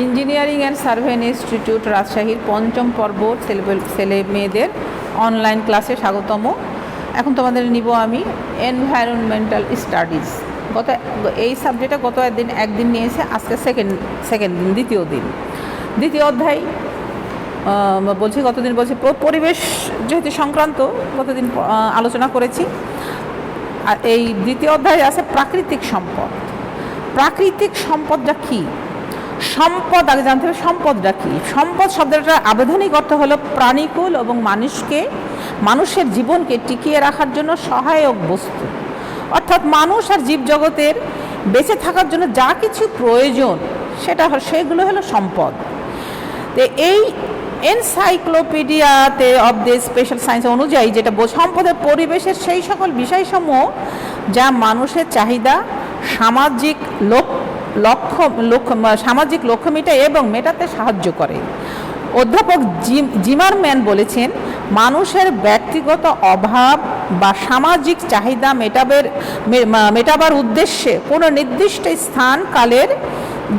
Engineering and survey institute রাজশাহীর পঞ্চম পর্ব ছেলে মেয়েদের অনলাইন ক্লাসে স্বাগতম। এখন তোমাদের নিব আমি এনভায়রনমেন্টাল স্টাডিজ। এই সাবজেক্টে গত একদিন নিয়েছে, আজকে সেকেন্ড দিন, দ্বিতীয় অধ্যায় বলছি। গতদিন বলছি পরিবেশ যেহেতু সংক্রান্ত, গতদিন আলোচনা করেছি। আর এই দ্বিতীয় অধ্যায়ে আছে প্রাকৃতিক সম্পদ। প্রাকৃতিক সম্পদটা কী? সম্পদ আগে জানতে হবে সম্পদটা কী। সম্পদ শব্দটার আবেদনিক অর্থ হলো প্রাণীকুল এবং মানুষের জীবনকে টিকিয়ে রাখার জন্য সহায়ক বস্তু, অর্থাৎ মানুষ আর জীবজগতের বেঁচে থাকার জন্য যা কিছু প্রয়োজন সেগুলো হলো সম্পদ। তো এই এনসাইক্লোপিডিয়াতে অব দ্য স্পেশাল সায়েন্স অনুযায়ী যেটা সম্পদের পরিবেশের সেই সকল বিষয়সমূহ যা মানুষের চাহিদা, সামাজিক লক্ষ্য মেটায় এবং মেটাতে সাহায্য করে। অধ্যাপক জিমারম্যান বলেছেন, মানুষের ব্যক্তিগত অভাব বা সামাজিক চাহিদা মেটাবার উদ্দেশ্যে কোনো নির্দিষ্ট স্থান কালের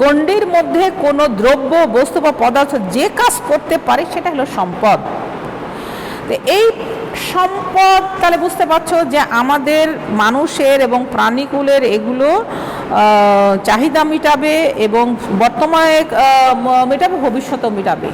গণ্ডির মধ্যে কোনো দ্রব্য, বস্তু বা পদার্থ যে কাজ করতে পারে সেটা হলো সম্পদ। তো এই সম্পদ তাহলে বুঝতে পারছো যে আমাদের মানুষের এবং প্রাণীকুলের এগুলো চাহিদা মেটাবে এবং বর্তমানে মেটাবে, ভবিষ্যতেও মেটাবে।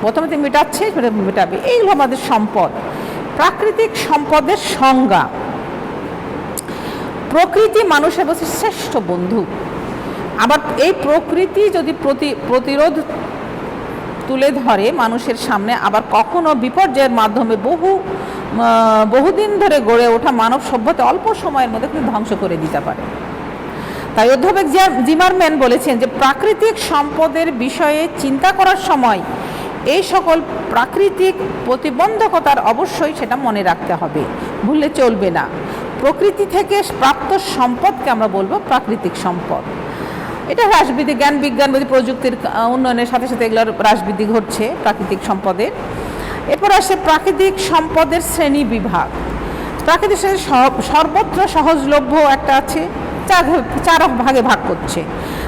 বর্তমানে মেটাচ্ছে, মেটাবে। এইগুলো আমাদের সম্পদ। প্রাকৃতিক সম্পদের সংজ্ঞা: প্রকৃতি মানুষের কাছে শ্রেষ্ঠ বন্ধু। আবার এই প্রকৃতি যদি প্রতিরোধ তুলে ধরে মানুষের সামনে, আবার কখনো বিপর্যয়ের মাধ্যমে বহুদিন ধরে গড়ে ওঠা মানব সভ্যতা অল্প সময়ের মধ্যে কিন্তু ধ্বংস করে দিতে পারে। তাই অধ্যাপক জিমারম্যান বলেছেন যে প্রাকৃতিক সম্পদের বিষয়ে চিন্তা করার সময় এই সকল প্রাকৃতিক প্রতিবন্ধকতার অবশ্যই সেটা মনে রাখতে হবে, ভুললে চলবে না। প্রকৃতি থেকে প্রাপ্ত সম্পদকে আমরা বলবো প্রাকৃতিক সম্পদ। এটা হ্রাসবৃদ্ধি, জ্ঞান বিজ্ঞান প্রযুক্তির উন্নয়নের সাথে সাথে এগুলোর হ্রাসবৃদ্ধি ঘটছে প্রাকৃতিক সম্পদের। এরপর আসে প্রাকৃতিক সম্পদের শ্রেণী বিভাগ। প্রাকৃতিক সর্বত্র সহজলভ্য একটা আছে, চার ভাগে ভাগ করছে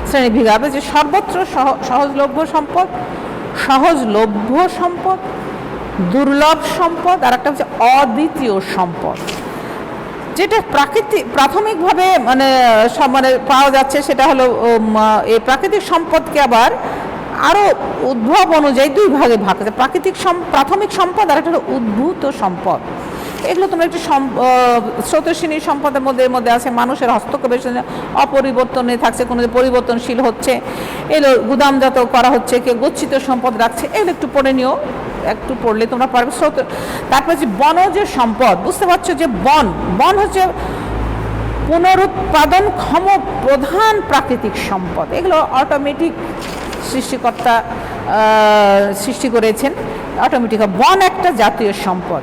শ্রেণী বিভাগ। যে সর্বত্র সহজলভ্য সম্পদ, দুর্লভ সম্পদ, আর একটা হচ্ছে অদ্বিতীয় সম্পদ। যেটা প্রাথমিকভাবে পাওয়া যাচ্ছে সেটা হলো এই প্রাকৃতিক সম্পদকে আবার আরও উদ্ভব অনুযায়ী দুই ভাগে ভাগ আছে। প্রাথমিক সম্পদ আর একটা হলো উদ্ভূত সম্পদ। এগুলো তোমরা একটু স্রোতস্বিনীর সম্পদের মধ্যে আছে মানুষের হস্তক্ষেপের অপরিবর্তনে থাকছে, কোনো পরিবর্তনশীল হচ্ছে, এগুলো গুদামজাত করা হচ্ছে, কেউ গচ্ছিত সম্পদ রাখছে। এগুলো একটু পড়ে নিও, একটু পড়লে তোমরা পারবে। তারপর হচ্ছে বনজ সম্পদ। বুঝতে পারছো যে বন হচ্ছে পুনরুৎপাদনক্ষম প্রধান প্রাকৃতিক সম্পদ। এগুলো অটোমেটিক সৃষ্টিকর্তা সৃষ্টি করেছেন। অটোমেটিক বন একটা জাতীয় সম্পদ,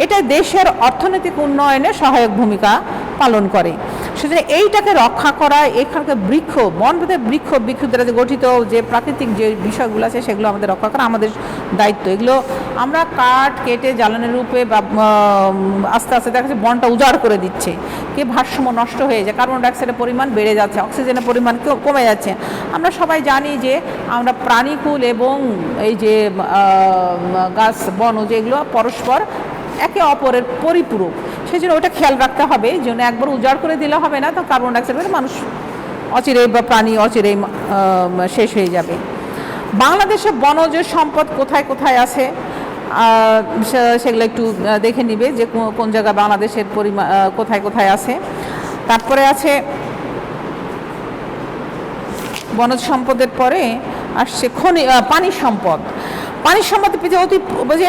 এটা দেশের অর্থনৈতিক উন্নয়নে সহায়ক ভূমিকা পালন করে। সুতরাং এইটাকে রক্ষা করা, এখানকার বন বৃক্ষ দ্বারা গঠিত যে প্রাকৃতিক যে বিষয়গুলো আছে সেগুলো আমাদের রক্ষা করা আমাদের দায়িত্ব। এগুলো আমরা কাঠ কেটে জ্বালানির রূপে বা আস্তে আস্তে দেখা যাচ্ছে বনটা উজাড় করে দিচ্ছে, ভারসাম্য নষ্ট হয়ে যায়, কার্বন ডাইঅক্সাইডের পরিমাণ বেড়ে যাচ্ছে, অক্সিজেনের পরিমাণ কমে যাচ্ছে। আমরা সবাই জানি যে আমরা প্রাণীকুল এবং এই যে গাছ বন যেগুলো পরস্পর একে অপরের পরিপূরক, সেই জন্য ওটা খেয়াল রাখতে হবে। এই জন্য একবার উজাড় করে দিলে হবে না, তো কার্বন ডাইঅক্সাইড মানুষ অচিরেই বা প্রাণী অচিরেই শেষ হয়ে যাবে। বাংলাদেশে বনজ সম্পদ কোথায় কোথায় আছে সেগুলো একটু দেখে নিবে যে কোন জায়গায় বাংলাদেশের পরিমাণ কোথায় কোথায় আছে। তারপরে আছে বনজ সম্পদের পরে আসছে পানি সম্পদ। পানি সম্পদ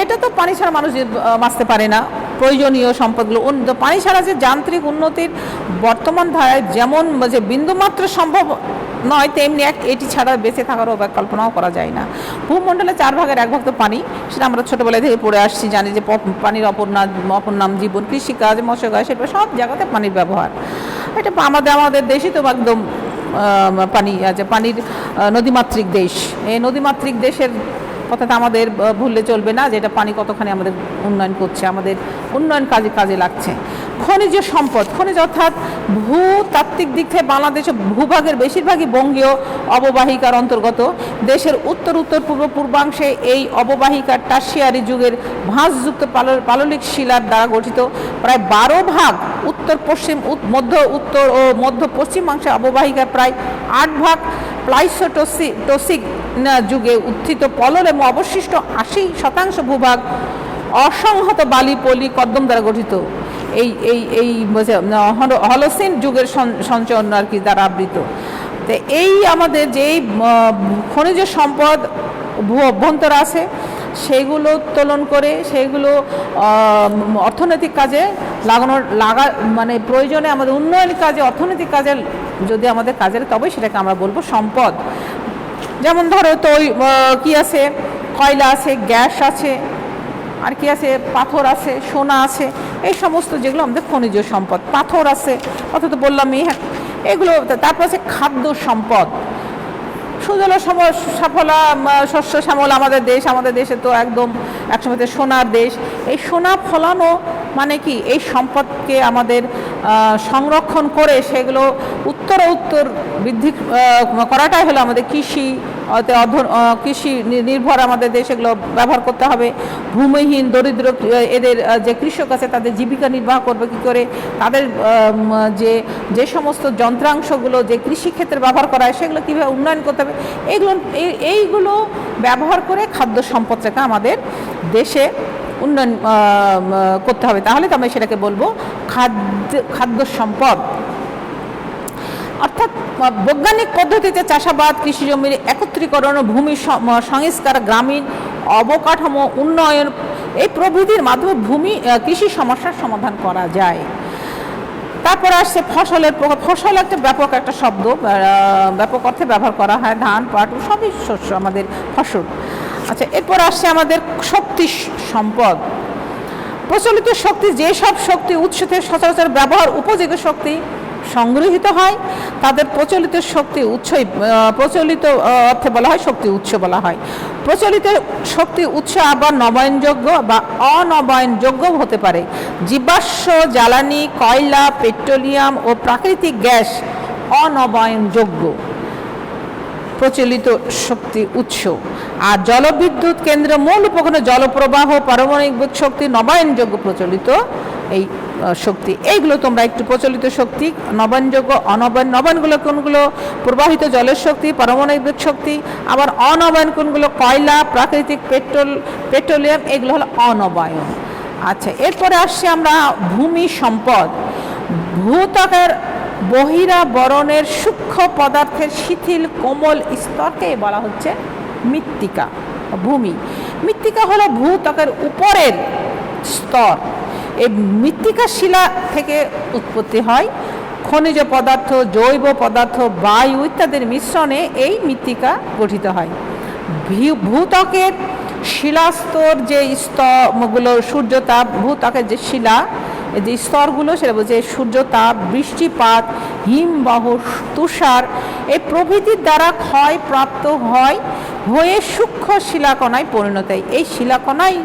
এটা তো পানি ছাড়া মানুষ বাঁচতে পারে না, প্রয়োজনীয় সম্পদগুলো। পানি ছাড়া যে যান্ত্রিক উন্নতির বর্তমান ধারায় যেমন যে বিন্দুমাত্র সম্ভব নয়, তেমনি এটি ছাড়া বেঁচে থাকারও কল্পনাও করা যায় না। ভূমণ্ডলে 4 ভাগের 1 ভাগ তো পানি, সেটা আমরা ছোটোবেলা থেকে পড়ে আসছি, জানি যে পানির অপর নাম জীবন। কৃষিকাজ, মৎস্যকাজ, সেটা সব জায়গাতে পানির ব্যবহার। এটা আমাদের দেশই তো একদম পানি আছে, পানির নদীমাতৃক দেশ। এই নদীমাতৃক দেশের কথাটা আমাদের ভুললে চলবে না, যে এটা পানি কতখানি আমাদের উন্নয়ন করছে, আমাদের উন্নয়ন কাজে লাগছে। খনিজ সম্পদ, খনিজ অর্থাৎ ভূতাত্ত্বিক দিক থেকে বাংলাদেশের ভূভাগের বেশিরভাগই বঙ্গীয় অববাহিকার অন্তর্গত। দেশের উত্তর পূর্বাংশে এই অববাহিকার টারশিয়ারি যুগের ভাঁজযুক্ত পাললিক শিলার দ্বারা গঠিত। প্রায় 12 ভাগ উত্তর পশ্চিম উত্তর ও মধ্য পশ্চিমাংশে অববাহিকার প্রায় 8 ভাগ প্লাইস্টোসিক যুগে উত্থিত পলল এবং অবশিষ্ট 80% ভূভাগ অসংহত বালি পলি কদ্দম দ্বারা গঠিত। এই হলোসিন যুগের সঞ্চয়ন আর কি দ্বারা আবৃত। তো এই আমাদের যেই খনিজ সম্পদ ভূ অভ্যন্তর আছে সেইগুলো উত্তোলন করে সেইগুলো অর্থনৈতিক কাজে মানে প্রয়োজনে আমাদের উন্নয়ন কাজে, অর্থনৈতিক কাজে যদি আমাদের কাজের, তবে সেটাকে আমরা বলবো সম্পদ। যেমন ধরো তো কি আছে, কয়লা আছে, গ্যাস আছে, আর কি আছে, পাথর আছে, সোনা আছে, এই সমস্ত যেগুলো আমাদের খনিজ সম্পদ। পাথর আছে, কথা তো বললামই, হ্যাঁ এগুলো। তারপর আছে খাদ্য সম্পদ। সুজল সাফলা শস্য শ্যামল আমাদের দেশে তো একদম একসময় সোনার দেশ। এই সোনা ফলানো মানে কি, এই সম্পদকে আমাদের সংরক্ষণ করে সেগুলো উত্তর বৃদ্ধি করাটাই হলো আমাদের কৃষি নির্ভর আমাদের দেশ, এগুলো ব্যবহার করতে হবে। ভূমিহীন দরিদ্র এদের যে কৃষক আছে তাদের জীবিকা নির্বাহ করবে কী করে, তাদের যে সমস্ত যন্ত্রাংশগুলো যে কৃষিক্ষেত্রে ব্যবহার করা হয় সেগুলো কীভাবে উন্নয়ন করতে হবে, এইগুলো ব্যবহার করে খাদ্য সম্পদটাকে আমাদের দেশে উন্নয়ন করতে হবে। তাহলে তো আমরা সেটাকে বলবো খাদ্য সম্পদ। অর্থাৎ বৈজ্ঞানিক পদ্ধতিতে চাষাবাদ, কৃষি জমির একত্রীকরণ, ভূমি সংস্কার, গ্রামীণ অবকাঠামো উন্নয়ন এই প্রভৃতির মাধ্যমে কৃষি সমস্যার সমাধান করা যায়। তারপর আসছে ফসল একটা ব্যাপক একটা শব্দ, ব্যাপক অর্থে ব্যবহার করা হয়। ধান, পাট সবই শস্য আমাদের ফসল। আচ্ছা, এরপর আসছে আমাদের শক্তি সম্পদ। প্রচলিত শক্তি, যেসব শক্তি উৎস থেকে সচরাচর ব্যবহার উপযোগী শক্তি সংগৃহীত হয় তাদের প্রচলিত শক্তি উৎসই প্রচলিত অর্থে বলা হয় শক্তি উৎস বলা হয়। প্রচলিত শক্তি উৎস আবার নবায়নযোগ্য বা অনবায়নযোগ্য হতে পারে। জীবাশ্ম জ্বালানি, কয়লা, পেট্রোলিয়াম ও প্রাকৃতিক গ্যাস অনবায়নযোগ্য প্রচলিত শক্তি উৎস। আর জলবিদ্যুৎ কেন্দ্রের মূল উপকরণ জলপ্রবাহ, পারমাণবিক শক্তি নবায়নযোগ্য প্রচলিত এই শক্তি। এইগুলো তোমরা একটু প্রচলিত শক্তি, নবায়নযোগ্য, নবায়নগুলো কোনগুলো, প্রবাহিত জলের শক্তি, পারমাণবিক শক্তি। আবার অনবায়ন কোনগুলো, কয়লা, প্রাকৃতিক পেট্রোলিয়াম, এগুলো হলো অনবায়ন। আচ্ছা, এরপরে আসছে আমরা ভূমি সম্পদ। ভূত্বকের বহিরাবরণের সূক্ষ্ম পদার্থের শিথিল কোমল স্তরকে বলা হচ্ছে মৃত্তিকা। ভূমি মৃত্তিকা হলো ভূত্বকের উপরের স্তর। এই মৃত্তিকা শিলা থেকে উৎপত্তি হয়। খনিজ পদার্থ, জৈব পদার্থ, বায়ু ইত্যাদির মিশ্রণে এই মৃত্তিকা গঠিত হয়। ভূত্বকের শিলাস্তর যে স্তরগুলো, সূর্যতাপ, ভূত্বকের যে শিলা যে স্তরগুলো সেটা বলছে সূর্যতাপ, বৃষ্টিপাত, হিমবাহ, তুষার এই প্রভৃতির দ্বারা ক্ষয় প্রাপ্ত হয়ে সূক্ষ্ম শিলাকণায় পরিণত হয়। এই শিলাকণাই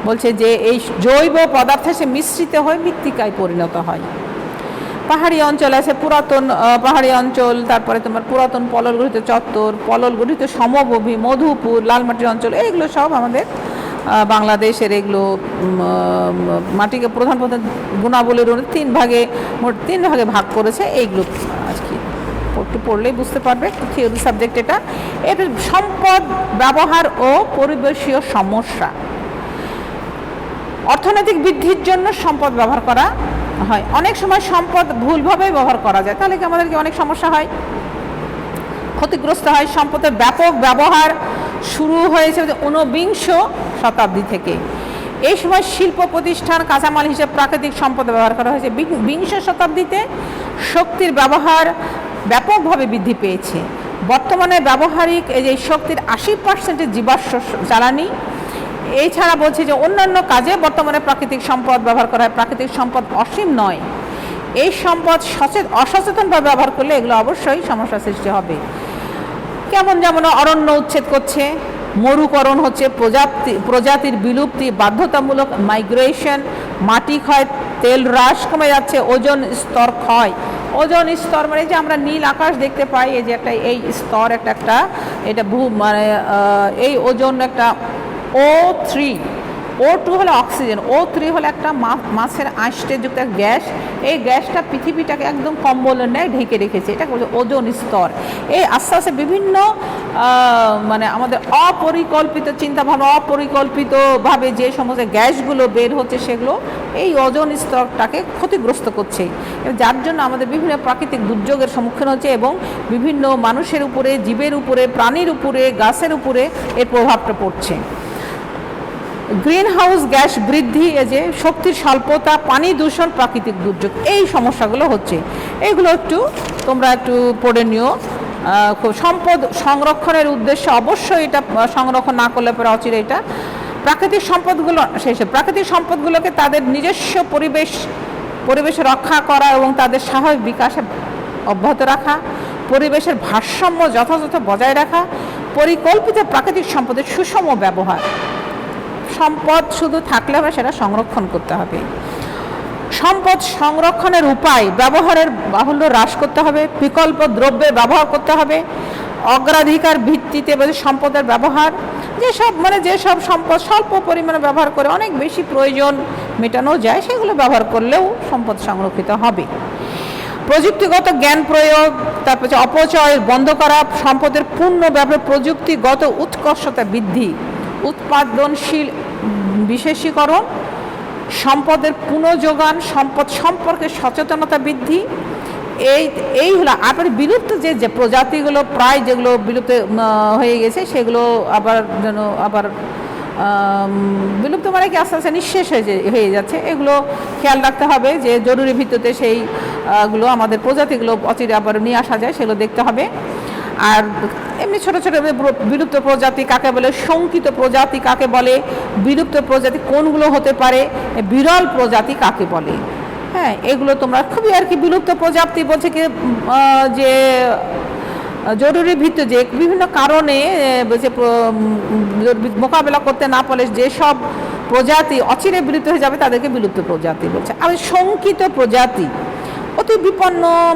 বলছে যে এই জৈব পদার্থে সে মিশ্রিত হয়ে মৃত্তিকায় পরিণত হয়। পাহাড়ি অঞ্চল আছে, পুরাতন পাহাড়ি অঞ্চল, তারপরে তোমার পুরাতন পলল গঠিত চত্বর, পলল গঠিত সমভূমি, মধুপুর, লালমাটির অঞ্চল, এইগুলো সব আমাদের বাংলাদেশের। এগুলো মাটিকে প্রধান গুণাবলীর মোট তিন ভাগে ভাগ করেছে। এইগুলো আজকে একটু পড়লেই বুঝতে পারবে, থিওরি সাবজেক্ট এটা। এর সম্পদ ব্যবহার ও পরিবেশীয় সমস্যা। অর্থনৈতিক বৃদ্ধির জন্য সম্পদ ব্যবহার করা হয়। অনেক সময় সম্পদ ভুলভাবে ব্যবহার করা যায়, তাহলে কি আমাদেরকে অনেক সমস্যা হয়, ক্ষতিগ্রস্ত হয়। সম্পদের ব্যাপক ব্যবহার শুরু হয়েছে 19বিংশ শতাব্দী থেকে। এই সময় শিল্প প্রতিষ্ঠান কাঁচামাল হিসেবে প্রাকৃতিক সম্পদ ব্যবহার করা হয়েছে। বিংশ শতাব্দীতে শক্তির ব্যবহার ব্যাপকভাবে বৃদ্ধি পেয়েছে। বর্তমানে ব্যবহারিক এই শক্তির 80% জীবাশ্ম জ্বালানি। এছাড়া বলছে যে অন্যান্য কাজে বর্তমানে প্রাকৃতিক সম্পদ ব্যবহার করা হয়। প্রাকৃতিক সম্পদ অসীম নয়, এই সম্পদ অসচেতনভাবে ব্যবহার করলে এগুলো অবশ্যই সমস্যা সৃষ্টি হবে। যেমন অরণ্য উচ্ছেদ করছে, মরুকরণ হচ্ছে, প্রজাতির বিলুপ্তি, বাধ্যতামূলক মাইগ্রেশন, মাটি ক্ষয়, তেল হ্রাস কমে যাচ্ছে, ওজোন স্তর ক্ষয়। ওজোন স্তর মানে যে আমরা নীল আকাশ দেখতে পাই, এই যে একটা এই স্তর একটা এটা মানে এই ওজোন একটা O3, O2 হলো অক্সিজেন, O3 হলো একটা মাছের আঁশটে যুক্ত গ্যাস। এই গ্যাসটা পৃথিবীটাকে একদম কম্বলের ন্যায় ঢেকে রেখেছে, এটা বলছে ওজোন স্তর। এই আস্তে আস্তে বিভিন্ন মানে আমাদের অপরিকল্পিত চিন্তাভাবনা, অপরিকল্পিতভাবে যে সমস্ত গ্যাসগুলো বের হচ্ছে সেগুলো এই ওজোন স্তরটাকে ক্ষতিগ্রস্ত করছে, যার জন্য আমাদের বিভিন্ন প্রাকৃতিক দুর্যোগের সম্মুখীন হচ্ছে এবং বিভিন্ন মানুষের উপরে, জীবের উপরে, প্রাণীর উপরে, গাছের উপরে এর প্রভাবটা পড়ছে। গ্রিন হাউস গ্যাস বৃদ্ধি, এই যে শক্তির স্বল্পতা, পানি দূষণ, প্রাকৃতিক দুর্যোগ, এই সমস্যাগুলো হচ্ছে। এইগুলো তোমরা একটু পড়ে নিও। সম্পদ সংরক্ষণের উদ্দেশ্যে অবশ্যই এটা সংরক্ষণ না করলে পরে অচিরে এটা প্রাকৃতিক সম্পদগুলোকে তাদের নিজস্ব পরিবেশ রক্ষা করা এবং তাদের স্বাভাবিক বিকাশে অব্যাহত রাখা, পরিবেশের ভারসাম্য যথাযথ বজায় রাখা, পরিকল্পিত প্রাকৃতিক সম্পদের সুষম ব্যবহার। সম্পদ শুধু থাকলে হবে, সেটা সংরক্ষণ করতে হবে। সম্পদ সংরক্ষণের উপায়, ব্যবহারের বাহুল্য হ্রাস করতে হবে, বিকল্প দ্রব্যের ব্যবহার করতে হবে, অগ্রাধিকার ভিত্তিতে সম্পদের ব্যবহার, যেসব সম্পদ স্বল্প পরিমাণে ব্যবহার করে অনেক বেশি প্রয়োজন মেটানো যায়, সেগুলো ব্যবহার করলেও সম্পদ সংরক্ষিত হবে। প্রযুক্তিগত জ্ঞান প্রয়োগ, তারপর অপচয় বন্ধ করা, সম্পদের পূর্ণ ব্যবহার, প্রযুক্তিগত উৎকর্ষতা বৃদ্ধি, উৎপাদনশীল বিশেষীকরণ, সম্পদের পুনঃযোগান, সম্পদ সম্পর্কে সচেতনতা বৃদ্ধি, এই হলো। আবার বিলুপ্ত যে প্রজাতিগুলো প্রায় যেগুলো বিলুপ্ত হয়ে গেছে সেগুলো আবার বিলুপ্ত মানে কি আস্তে আস্তে নিঃশেষ হয়ে যাচ্ছে, এগুলো খেয়াল রাখতে হবে যে জরুরি ভিত্তিতে সেইগুলো আমাদের প্রজাতিগুলো অচিরে আবার নিয়ে আসা যায়, সেগুলো দেখতে হবে। আর এমনি ছোট ছোট বিলুপ্ত প্রজাতি কাকে বলে, শঙ্কিত প্রজাতি কাকে বলে, বিলুপ্ত প্রজাতি কোনগুলো হতে পারে, বিরল প্রজাতি কাকে বলে, হ্যাঁ এগুলো তোমরা খুবই আর কি। বিলুপ্ত প্রজাতি বলছে কি যে জরুরি ভিত্তিতে যে বিভিন্ন কারণে মোকাবেলা করতে না পারলে যেসব প্রজাতি অচিরে বিলুপ্ত হয়ে যাবে তাদেরকে বিলুপ্ত প্রজাতি বলছে। আর শঙ্কিত প্রজাতি অতি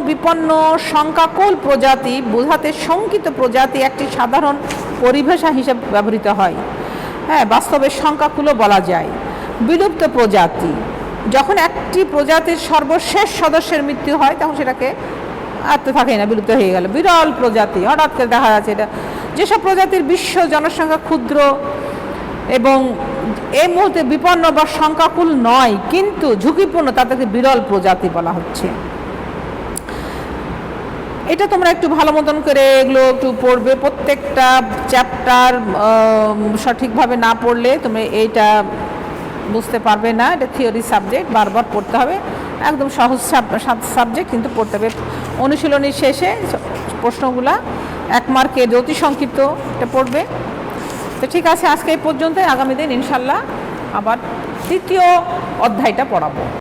বিপন্ন সংখ্যাকুল প্রজাতি বোঝাতে শঙ্কিত প্রজাতি একটি সাধারণ পরিভাষা হিসেবে ব্যবহৃত হয়, হ্যাঁ বাস্তবে সংখ্যাকুলও বলা যায়। বিলুপ্ত প্রজাতি যখন একটি প্রজাতির সর্বশেষ সদস্যের মৃত্যু হয় তখন সেটাকে আর তো থাকে না, বিলুপ্ত হয়ে গেল। বিরল প্রজাতি হঠাৎ করে দেখা যাচ্ছে, এটা যেসব প্রজাতির বিশ্ব জনসংখ্যা ক্ষুদ্র এবং এই মুহূর্তে বিপন্ন বা সংখ্যাকুল নয় কিন্তু ঝুঁকিপূর্ণ, তাদেরকে বিরল প্রজাতি বলা হচ্ছে। এটা তোমরা একটু ভালো মতন করে এগুলো একটু পড়বে, প্রত্যেকটা চ্যাপ্টার সঠিকভাবে না পড়লে তুমি এইটা বুঝতে পারবে না। এটা থিওরি সাবজেক্ট, বারবার পড়তে হবে, একদম সহজ সাবজেক্ট কিন্তু পড়তে হবে। অনুশীলনীর শেষে প্রশ্নগুলা 1 মার্কের অতি সংক্ষিপ্ত এটা পড়বে। তো ঠিক আছে, আজকে এই পর্যন্ত। আগামী দিন ইনশাল্লাহ আবার 3য় অধ্যায়টা পড়াবো।